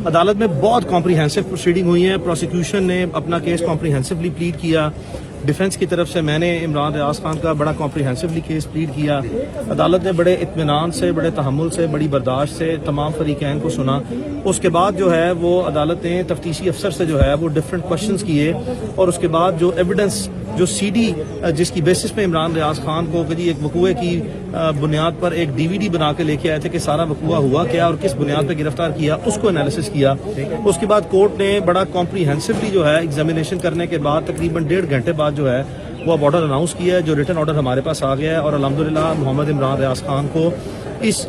عدالت میں بہت کمپریہنسو پروسیڈنگ ہوئی ہیں. پروسیکیوشن نے اپنا کیس کمپریہنسولی پلیڈ کیا. ڈیفنس کی طرف سے میں نے عمران ریاض خان کا بڑا کمپریہنسولی کیس پلیڈ کیا. عدالت نے بڑے اطمینان سے، بڑے تحمل سے، بڑی برداشت سے تمام فریقین کو سنا. اس کے بعد جو ہے وہ عدالت نے تفتیشی افسر سے جو ہے وہ ڈفرینٹ کوشچنز کیے، اور اس کے بعد جو ایویڈنس، جو سی ڈی جس کی بیسس پہ عمران ریاض خان کو ایک وقوعے کی بنیاد پر ایک ڈی وی ڈی بنا کے لے کے آئے تھے کہ سارا وقوعہ ہوا کیا اور کس بنیاد پہ گرفتار کیا، اس کو انالیسس کیا. اس کے بعد کورٹ نے بڑا کمپریہنسولی جو ہے ایگزامینیشن کرنے کے بعد تقریباً 1.5 گھنٹے بعد جو ہے وہ اب آرڈر اناؤنس کیا ہے، جو ریٹن آرڈر ہمارے پاس آ گیا ہے، اور الحمدللہ محمد عمران ریاض خان کو اس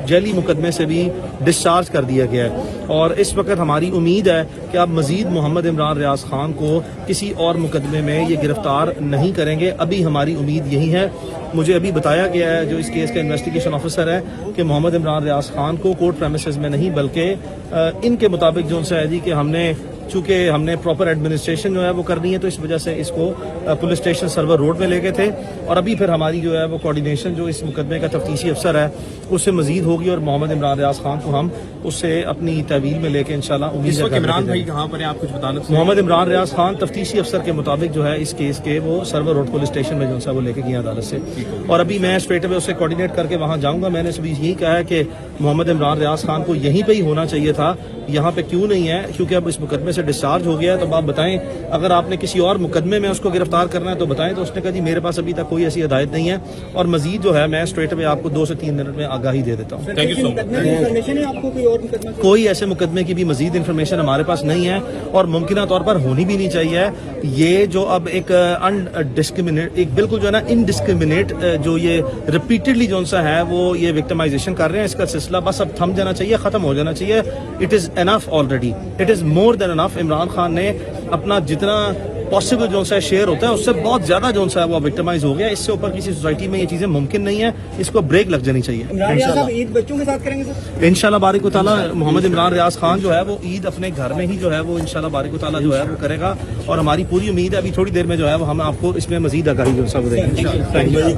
جیلی مقدمے سے بھی ڈسچارج کر دیا گیا ہے. اور اس وقت ہماری امید ہے کہ اب مزید محمد عمران ریاض خان کو کسی اور مقدمے میں یہ گرفتار نہیں کریں گے. ابھی ہماری امید یہی ہے. مجھے ابھی بتایا گیا ہے جو اس کیس کا انویسٹیگیشن آفیسر ہے کہ محمد عمران ریاض خان کو کورٹ پریمیسز میں نہیں بلکہ ان کے مطابق جو ان سے ہے جی کہ چونکہ ہم نے پراپر ایڈمنسٹریشن جو ہے وہ کرنی ہے، تو اس وجہ سے اس کو پولیس اسٹیشن سرور روڈ میں لے گئے تھے. اور ابھی پھر ہماری جو ہے وہ کوارڈینیشن جو اس مقدمے کا تفتیشی افسر ہے اس سے مزید ہوگی، اور محمد عمران ریاض خان کو ہم اس سے اپنی تحویل میں لے کے انشاءاللہ امید ہے. عمران بھائی کہاں پر ہیں آپ کچھ بتانا؟ محمد عمران ریاض خان تفتیشی افسر کے مطابق جو ہے اس کیس کے وہ سرور روڈ پولیس اسٹیشن میں جو ہے وہ لے کے گئے عدالت سے. اور ابھی میں اسٹریٹ اوے اسے کوارڈینیٹ کر کے وہاں جاؤں گا. میں نے ابھی یہی کہا ہے کہ محمد عمران ریاض خان کو یہیں پہ ہی ہونا چاہیے تھا، یہاں پہ کیوں نہیں ہے؟ کیونکہ اب اس مقدمے سے ڈسچارج ہو گیا ہے. تو آپ بتائیں اگر آپ نے کسی اور مقدمے میں اس کو گرفتار کرنا ہے تو بتائیں. تو اس نے کہا جی میرے پاس ابھی تک کوئی ایسی ہدایت نہیں ہے، اور مزید جو ہے میں اسٹریٹ اوے آپ کو 2 سے 3 منٹ میں آگاہی دے دیتا ہوں. تھینک یو سو مچ. کوئی ایسے مقدمے کی بھی مزید انفارمیشن ہمارے پاس نہیں ہے، اور ممکنہ طور پر ہونی بھی نہیں چاہیے. یہ جو اب ایک ایک بالکل جو ہے نا انڈسکریمنیٹ جو یہ ریپیٹڈلی جو سا ہے وہ یہ وکٹمائزیشن کر رہے ہیں، اس کا سلسلہ بس اب تھم جانا چاہیے، ختم ہو جانا چاہیے. It is enough already, it is more than enough. Imran Khan نے اپنا جتنا پاسبل جو سا شیئر ہوتا ہے اس سے بہت زیادہ جو سا وہ وکٹمائز ہو گیا. اس سے اوپر کسی سوسائٹی میں یہ چیزیں ممکن نہیں ہے. اس کو بریک لگ جانی چاہیے. عید بچوں کے ساتھ کریں گے سر انشاءاللہ بارک و تعالیٰ. محمد عمران ریاض خان جو ہے وہ عید اپنے گھر میں ہی جو ہے وہ انشاءاللہ بارک و تعالیٰ جو ہے وہ کرے گا، اور ہماری پوری امید ہے ابھی تھوڑی دیر میں جو ہے وہ ہم آپ کو اس میں مزید آگاہی جو ہے وہ دیں گے.